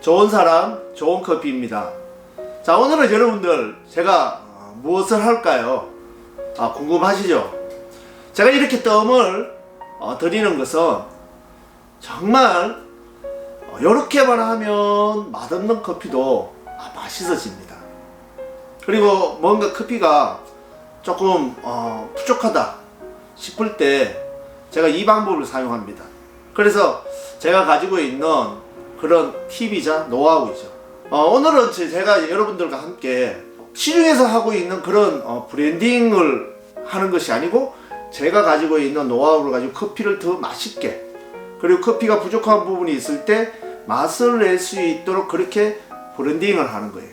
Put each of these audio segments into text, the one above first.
좋은 사람, 좋은 커피입니다. 자, 오늘은 여러분들 제가 무엇을 할까요? 궁금하시죠? 제가 이렇게 뜸을 드리는 것은 정말 이렇게만 하면 맛없는 커피도 맛있어집니다. 그리고 뭔가 커피가 조금 부족하다 싶을 때 제가 이 방법을 사용합니다. 그래서 제가 가지고 있는 그런 팁이자 노하우이죠. 오늘은 제가 여러분들과 함께 시중에서 하고 있는 그런 브랜딩을 하는 것이 아니고 제가 가지고 있는 노하우를 가지고 커피를 더 맛있게, 그리고 커피가 부족한 부분이 있을 때 맛을 낼 수 있도록 그렇게 브랜딩을 하는 거예요.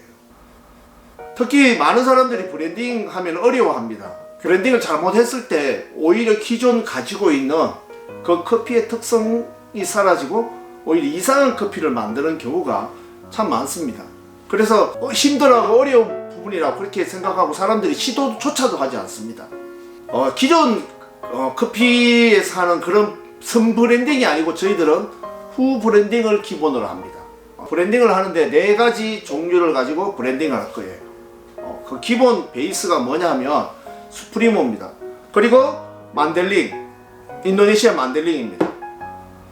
특히 많은 사람들이 브랜딩 하면 어려워합니다. 브랜딩을 잘못했을 때 오히려 기존 가지고 있는 그 커피의 특성이 사라지고 오히려 이상한 커피를 만드는 경우가 참 많습니다. 그래서 힘들어하고 어려운 부분이라고 그렇게 생각하고 사람들이 시도조차도 하지 않습니다. 기존 커피에서 하는 그런 선 브랜딩이 아니고 저희들은 후 브랜딩을 기본으로 합니다. 브랜딩을 하는데 4가지 종류를 가지고 브랜딩을 할 거예요. 그 기본 베이스가 뭐냐면 수프리모입니다. 그리고 만델링, 인도네시아 만델링입니다.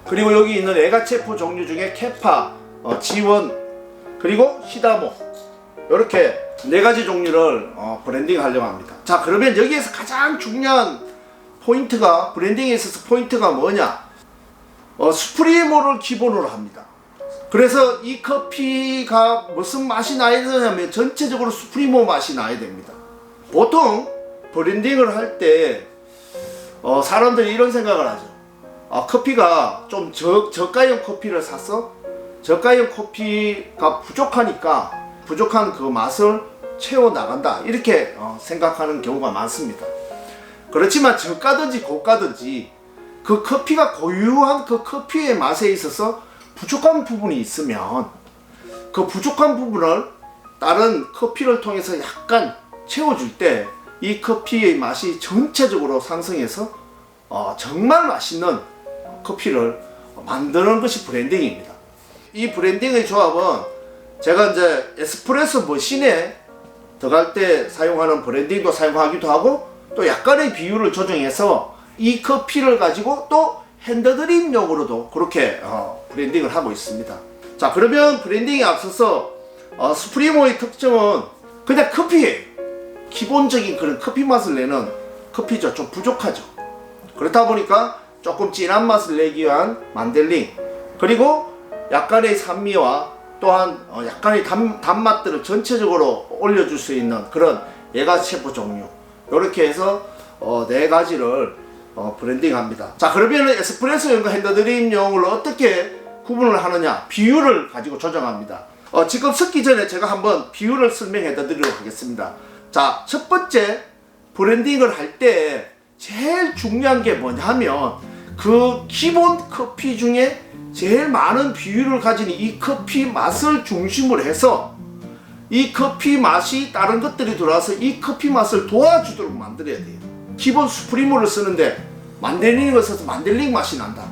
그리고 여기 있는 에가체프 종류 중에 케파, 지원, 그리고 시다모, 이렇게 4가지 종류를 브랜딩 하려고 합니다. 자, 그러면 여기에서 가장 중요한 포인트가, 브랜딩에 있어서 포인트가 뭐냐? 수프리모를 기본으로 합니다. 그래서 이 커피가 무슨 맛이 나야 되냐면 전체적으로 수프리모 맛이 나야 됩니다. 보통 브랜딩을 할 때 사람들이 이런 생각을 하죠. 커피가 좀 저가형 커피를 사서 저가형 커피가 부족하니까 부족한 그 맛을 채워나간다, 이렇게 생각하는 경우가 많습니다. 그렇지만 저가든지 고가든지 그 커피가 고유한 그 커피의 맛에 있어서 부족한 부분이 있으면 그 부족한 부분을 다른 커피를 통해서 약간 채워줄 때 이 커피의 맛이 전체적으로 상승해서 정말 맛있는 커피를 만드는 것이 브랜딩입니다. 이 브랜딩의 조합은 제가 이제 에스프레소 머신에 들어갈 때 사용하는 브랜딩도 사용하기도 하고, 또 약간의 비율을 조정해서 이 커피를 가지고 또 핸드드립용으로도 그렇게 브랜딩을 하고 있습니다. 자, 그러면 브랜딩에 앞서서 수프리모의 특징은 그냥 커피예요. 기본적인 그런 커피 맛을 내는 커피죠. 좀 부족하죠. 그렇다 보니까 조금 진한 맛을 내기 위한 만델링, 그리고 약간의 산미와 또한 약간의 단맛들을 전체적으로 올려줄 수 있는 그런 에가체프 종류, 이렇게 해서 4가지를 브랜딩합니다. 자, 그러면 에스프레소용과 핸드드립용을 어떻게 구분을 하느냐? 비율을 가지고 조정합니다. 지금 섞기 전에 제가 한번 비율을 설명해 드리도록 하겠습니다. 자, 첫 번째, 브랜딩을 할 때 제일 중요한 게 뭐냐면 그 기본 커피 중에 제일 많은 비율을 가진 이 커피 맛을 중심으로 해서 이 커피 맛이 다른 것들이 들어와서 이 커피 맛을 도와주도록 만들어야 돼요. 기본 수프리모를 쓰는데 만델링을 써서 만델링 맛이 난다,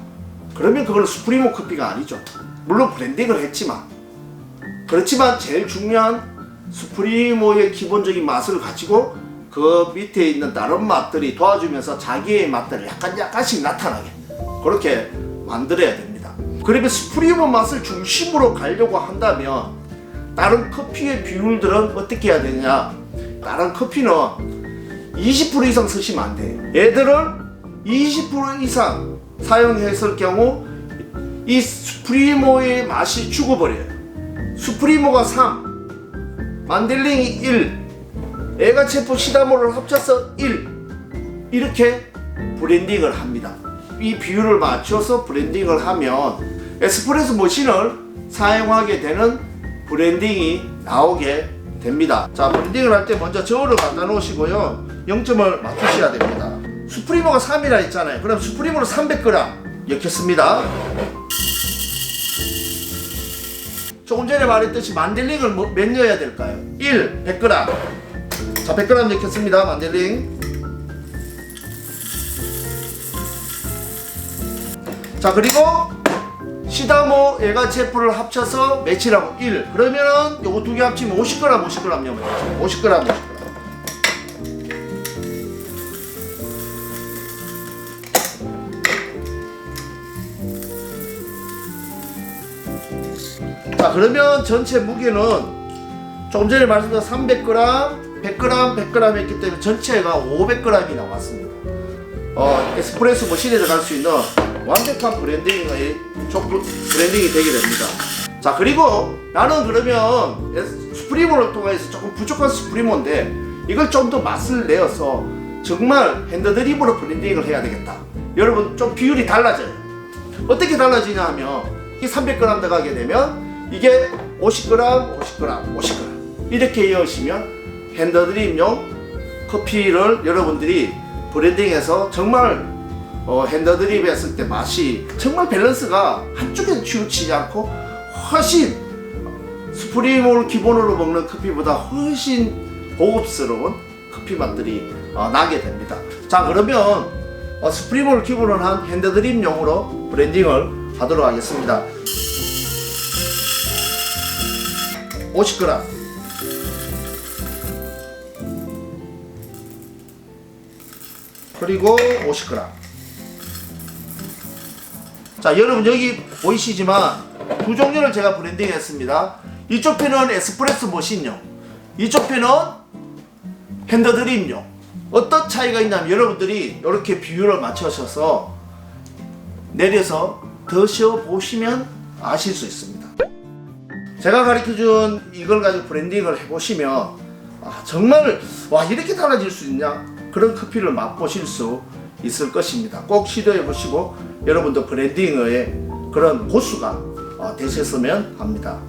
그러면 그건 수프리모 커피가 아니죠. 물론 브랜딩을 했지만, 그렇지만 제일 중요한 수프리모의 기본적인 맛을 가지고 그 밑에 있는 다른 맛들이 도와주면서 자기의 맛들을 약간씩 나타나게 그렇게 만들어야 됩니다. 그러면 수프리모 맛을 중심으로 가려고 한다면 다른 커피의 비율들은 어떻게 해야 되냐? 다른 커피는 20% 이상 쓰시면 안 돼요. 얘들을 20% 이상 사용했을 경우 이 수프리모의 맛이 죽어버려요. 수프리모가 3, 만델링이 1, 에가체프 시다모를 합쳐서 1, 이렇게 브랜딩을 합니다. 이 비율을 맞춰서 브랜딩을 하면 에스프레소 머신을 사용하게 되는 브랜딩이 나오게 됩니다. 자, 브랜딩을 할 때 먼저 저울을 갖다 놓으시고요, 0점을 맞추셔야 됩니다. 수프리모가 3이라 했잖아요. 그럼 수프리모를 300g 넣겠습니다. 조금 전에 말했듯이 만델링을 몇 넣어야 될까요? 1, 100g. 자, 100g 넣겠습니다. 만델링. 자, 그리고 시다모 에가체프를 합쳐서 매치라고 1. 그러면은 요거 두 개 합치면 50g 50g 넣으면 되죠. 50g 50g. 자, 그러면 전체 무게는 조금 전에 말씀드린 300g, 100g, 100g 했기 때문에 전체가 500g이 나왔습니다. 에스프레소 머신에 들어갈 수 있는 완벽한 브랜딩이 되게 됩니다. 자, 그리고 나는 그러면 스프리모를 통해서 조금 부족한 스프리모인데 이걸 좀 더 맛을 내어서 정말 핸드드립으로 브랜딩을 해야 되겠다. 여러분 좀 비율이 달라져요. 어떻게 달라지냐 하면 이 300g 들어가게 되면 이게 50g, 50g, 50g 이렇게 이어지면 핸드드립용 커피를 여러분들이 브랜딩해서 정말 핸드드립 했을 때 맛이 정말 밸런스가 한쪽에 치우치지 않고 훨씬 스프리모를 기본으로 먹는 커피보다 훨씬 고급스러운 커피 맛들이 나게 됩니다. 자, 그러면 스프리모를 기본으로 한 핸드드립용으로 브랜딩을 하도록 하겠습니다. 50g 그리고 50g. 자, 여러분 여기 보이시지만 두 종류를 제가 브랜딩 했습니다. 이쪽 편은 에스프레소 머신용, 이쪽 편은 핸드드립용. 어떤 차이가 있냐면 여러분들이 이렇게 비율을 맞춰서 내려서 드셔보시면 아실 수 있습니다. 제가 가르쳐준 이걸 가지고 브랜딩을 해보시면 정말 와, 이렇게 달라질 수 있냐, 그런 커피를 맛보실 수 있을 것입니다. 꼭 시도해보시고 여러분도 브랜딩의 그런 고수가 되셨으면 합니다.